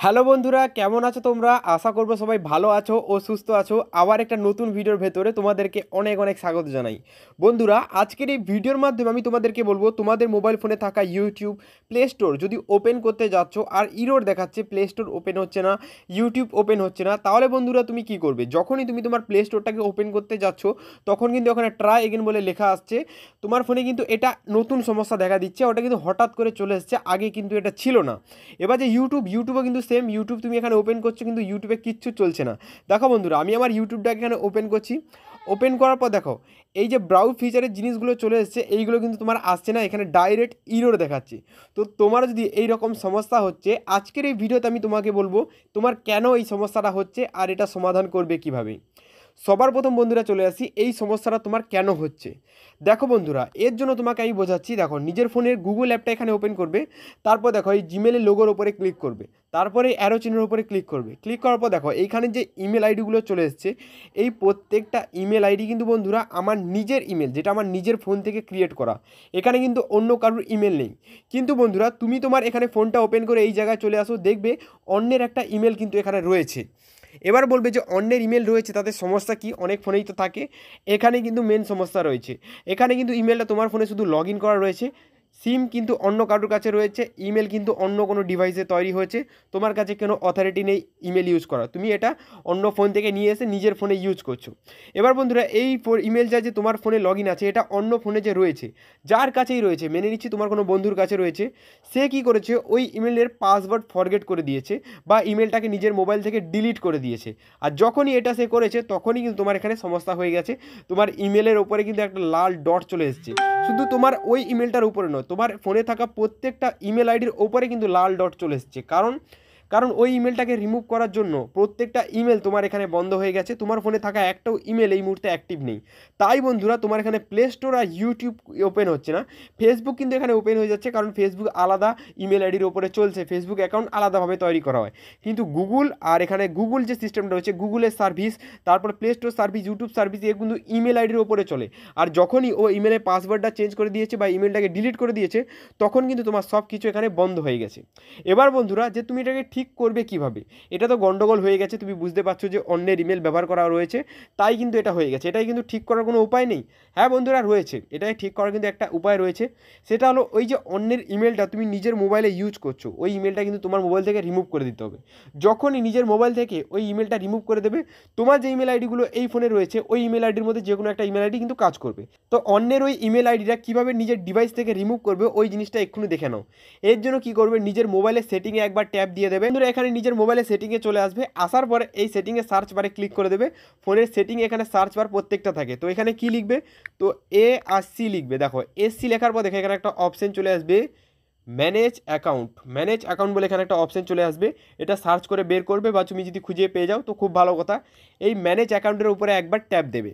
Hello বন্ধুরা, কেমন আছো তোমরা? আশা করবো সবাই ভালো আছো ও সুস্থ আছো। আবার একটা নতুন ভিডিওর ভেতরে তোমাদেরকে অনেক অনেক স্বাগত জানাই। বন্ধুরা, আজকের এই ভিডিওর মাধ্যমে আমি তোমাদেরকে বলবো, তোমাদের মোবাইল ফোনে থাকা ইউটিউব প্লে স্টোর যদি ওপেন করতে যাচ্ছ আর ইরোর দেখাচ্ছে প্লে স্টোর ওপেন হচ্ছে না, ইউটিউব ওপেন হচ্ছে না, তাহলে বন্ধুরা তুমি কি করবে? যখনই তুমি তোমার প্লে স্টোরটাকে ওপেন করতে যাচ্ছ তখন কিন্তু ওখানে ট্রাই এগেন বলে লেখা আসছে। তোমার ফোনে কিন্তু এটা নতুন সমস্যা দেখা দিচ্ছে, ওটা কিন্তু হঠাৎ করে চলে এসেছে, আগে কিন্তু এটা ছিল না। এবার যে ইউটিউবও কিন্তু সেম, ইউটিউব তুমি এখানে ওপেন করছো কিন্তু ইউটিউবে কিচ্ছু চলছে না। দেখো বন্ধুরা, আমি আমার ইউটিউবটাকে এখানে ওপেন করছি। ওপেন করার পর দেখো এই যে ব্রাউজ ফিচারের জিনিসগুলো চলে এসেছে, এইগুলো কিন্তু তোমার আসছে না, এখানে ডাইরেক্ট ইরর দেখাচ্ছে। তো তোমার যদি এই রকম সমস্যা হচ্ছে, আজকের এই ভিডিওতে আমি তোমাকে বলবো তোমার কেন এই সমস্যাটা হচ্ছে আর এটা সমাধান করবে কিভাবে। সবার প্রথম বন্ধুরা চলে আসি এই সমস্যাটা তোমার কেন হচ্ছে। দেখো বন্ধুরা, এর জন্য তোমাকে আমি বোঝাচ্ছি। দেখো, নিজের ফোনের গুগল অ্যাপটা এখানে ওপেন করবে। তারপর দেখো এই জিমেলের লোগোর ওপরে ক্লিক করবে। তারপরে অ্যারো চিহ্নের উপরে ক্লিক করবে। ক্লিক করার পর দেখো এইখানে যে ইমেল আইডিগুলো চলে এসছে, এই প্রত্যেকটা ইমেল আইডি কিন্তু বন্ধুরা আমার নিজের ইমেল, যেটা আমার নিজের ফোন থেকে ক্রিয়েট করা। এখানে কিন্তু অন্য কারোর ইমেল নেই। কিন্তু বন্ধুরা, তুমি তোমার এখানে ফোনটা ওপেন করে এই জায়গায় চলে আসো, দেখবে অন্যের একটা ইমেল কিন্তু এখানে রয়েছে। এবার বলবে যে অন্যের ইমেল রয়েছে, তাদের সমস্যা কি? অনেক ফোনেই তো থাকে। এখানে কিন্তু মেন সমস্যা রয়েছে। এখানে কিন্তু ইমেলটা তোমার ফোনে শুধু লগ ইন করা রয়েছে, সিম কিন্তু অন্য কারোর কাছে রয়েছে, ইমেল কিন্তু অন্য কোনো ডিভাইসে তৈরি হয়েছে। তোমার কাছে কোনো অথরিটি নেই ইমেল ইউজ করা, তুমি এটা অন্য ফোন থেকে নিয়ে এসে নিজের ফোনে ইউজ করছো। এবার বন্ধুরা, এই ইমেলটা যে তোমার ফোনে লগ ইন আছে, এটা অন্য ফোনে যে রয়েছে, যার কাছেই রয়েছে, মেনে নিচ্ছি তোমার কোনো বন্ধুর কাছে রয়েছে, সে কি করেছে, ওই ইমেলের পাসওয়ার্ড ফরগেট করে দিয়েছে বা ইমেলটাকে নিজের মোবাইল থেকে ডিলিট করে দিয়েছে। আর যখনই এটা সে করেছে তখনই কিন্তু তোমার এখানে সমস্যা হয়ে গেছে। তোমার ইমেলের ওপরে কিন্তু একটা লাল ডট চলে এসেছে। শুধু তোমার ওই ইমেলটার উপরে নয়, তোমার ফোনে থাকা প্রত্যেকটা ইমেল আইডির ওপরে কিন্তু লাল ডট চলে এসেছে। কারণ কারণ ওই ইমেলটাকে রিমুভ করার জন্য প্রত্যেকটা ইমেল তোমার এখানে বন্ধ হয়ে গেছে। তোমার ফোনে থাকা একটাও ইমেল এই মুহূর্তে অ্যাক্টিভ নেই। তাই বন্ধুরা, তোমার এখানে প্লে স্টোর আর ইউটিউব ওপেন হচ্ছে না। ফেসবুক কিন্তু এখানে ওপেন হয়ে যাচ্ছে, কারণ ফেসবুক আলাদা ইমেল আইডির ওপরে চলছে, ফেসবুক অ্যাকাউন্ট আলাদাভাবে তৈরি করা হয়। কিন্তু গুগল আর এখানে গুগল যে সিস্টেমটা রয়েছে, গুগলের সার্ভিস, তারপর play store service, YouTube service, এ কিন্তু ইমেল আইডির ওপরে চলে। আর যখনই ও ইমেলের পাসওয়ার্ডটা চেঞ্জ করে দিয়েছে বা ইমেলটাকে ডিলিট করে দিয়েছে, তখন কিন্তু তোমার সব কিছু এখানে বন্ধ হয়ে গেছে। এবার বন্ধুরা, যে তুমি এটাকে ঠিক করবে কিভাবে? এটা তো গন্ডগোল হয়ে গেছে, তুমি বুঝতে পারছো যে অন্যের ইমেল ব্যবহার করা রয়েছে, তাই কিন্তু এটা হয়ে গেছে। এটাই কিন্তু ঠিক করার কোনো উপায় নেই। হ্যাঁ বন্ধুরা, রয়েছে, এটাই ঠিক করার কিন্তু একটা উপায় রয়েছে। সেটা হলো ওই যে অন্যের ইমেলটা তুমি নিজের মোবাইলে ইউজ করছো, ওই ইমেলটা কিন্তু তোমার মোবাইল থেকে রিমুভ করে দিতে হবে। যখনই নিজের মোবাইল থেকে ওই ইমেলটা রিমুভ করে দেবে, তোমার যে ইমেল আইডিগুলো এই ফোনে রয়েছে, ওই ইমেল আইডির মধ্যে যে কোনো একটা ইমেল আইডি কিন্তু কাজ করবে। তো অন্যের ওই ইমেল আইডিটা কীভাবে নিজের ডিভাইস থেকে রিমুভ করবে, ওই জিনিসটা এক্ষুনি দেখে নাও। এর জন্য কি করবে, নিজের মোবাইলের সেটিংয়ে একবার ট্যাপ দিয়ে দেবে। বন্ধুরা, এখানে নিজের মোবাইলের সেটিংয়ে চলে আসবে। আসার পরে এই সেটিংয়ে সার্চ বারে ক্লিক করে দেবে। ফোনের সেটিংয়ে এখানে সার্চ বার প্রত্যেকটা থাকে, তো এখানে কি লিখবে, তো এ আর সি লিখবে। দেখো এসসি লেখার পর দেখো এখানে একটা অপশন চলে আসবে, ম্যানেজ অ্যাকাউন্ট বলে এখানে একটা অপশন চলে আসবে। এটা সার্চ করে বের করবে, বা তুমি যদি খুঁজে পেয়ে যাও তো খুব ভালো কথা। এই ম্যানেজ অ্যাকাউন্টের উপরে একবার ট্যাপ দেবে।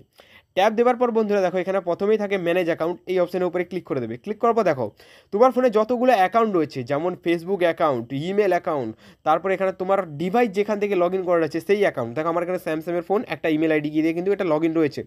ট্যাপ দেওয়ার পর বন্ধুরা দেখো এখানে প্রথমেই থাকে ম্যানেজ অ্যাকাউন্ট, এই অপশনের উপরে ক্লিক করে দেবে। ক্লিক করার পর দেখো তোমার ফোনে যতগুলো অ্যাকাউন্ট রয়েছে, যেমন ফেসবুক অ্যাকাউন্ট, ইমেল অ্যাকাউন্ট, তারপর এখানে তোমার ডিভাইস যেখান থেকে লগ ইন করা রয়েছে সেই অ্যাকাউন্ট। দেখো আমার এখানে স্যামসাংয়ের ফোন, একটা ইমেল আইডি দিয়ে কিন্তু এটা লগ ইন রয়েছে।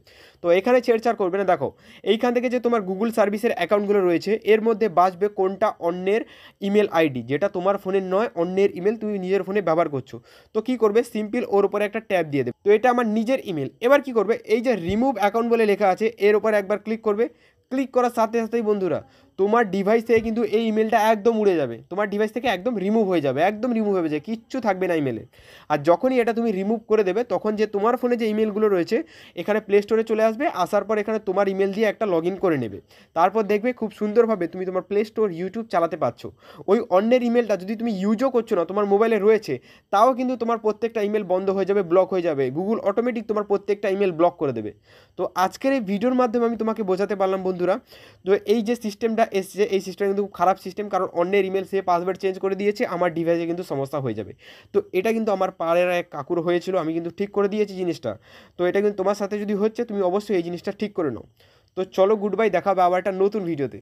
তো এখানে ছেড়ছাড় করবে না। দেখো এইখান থেকে যে তোমার গুগল সার্ভিসের অ্যাকাউন্টগুলো রয়েছে, এর মধ্যে বাঁচবে কোনটা অন্যের ইমেল আইডি, যেটা তোমার ফোনের নয়, অন্যের ইমেল তুমি নিজের ফোনে ব্যবহার করছো। তো কি করবে, সিম্পল ওর উপরে একটা ট্যাপ দিয়ে দেবে। তো এটা আমার নিজের ইমেল। এবার কি করবে, এই যে রিমুভ অ্যাকাউন্ট বলে লেখা আছে এর উপর একবার ক্লিক করবে। ক্লিক করার সাথে সাথেই বন্ধুরা তোমার ডিভাইস থেকে কিন্তু এই ইমেলটা একদম উড়ে যাবে, তোমার ডিভাইস থেকে একদম রিমুভ হয়ে যাবে, একদম রিমুভ হয়ে যাবে, কিচ্ছু থাকবে না ইমেলে। আর যখনই এটা তুমি রিমুভ করে দেবে, তখন যে তোমার ফোনে যে ইমেলগুলো রয়েছে এখানে প্লে স্টোরে চলে আসবে। আসার পর এখানে তোমার ইমেল দিয়ে একটা লগ ইন করে নেবে। তারপর দেখবে খুব সুন্দরভাবে তুমি তোমার প্লে স্টোর, ইউটিউব চালাতে পারছো। ওই অন্যের ইমেলটা যদি তুমি ইউজও করছো না, তোমার মোবাইলে রয়েছে, তাও কিন্তু তোমার প্রত্যেকটা ইমেল বন্ধ হয়ে যাবে, ব্লক হয়ে যাবে। গুগল অটোমেটিক তোমার প্রত্যেকটা ইমেল ব্লক করে দেবে। তো আজকের এই ভিডিওর মাধ্যমে আমি তোমাকে বোঝাতে পারলাম বন্ধুরা, তো এই যে সিস্টেমটা এসছে, এই সিস্টেম কিন্তু খুব খারাপ সিস্টেম, কারণ অন্যের ইমেল সে পাসওয়ার্ড চেঞ্জ করে দিয়েছে, আমার ডিভাইসে কিন্তু সমস্যা হয়ে যাবে। তো এটা কিন্তু আমার পাড়ার এক কাকুর হয়েছিল, আমি কিন্তু ঠিক করে দিয়েছি জিনিসটা। তো এটা কিন্তু তোমার সাথে যদি হচ্ছে, তুমি অবশ্যই এই জিনিসটা ঠিক করে নাও। তো চলো, গুড বাই, দেখা হবে আবার একটা নতুন ভিডিওতে।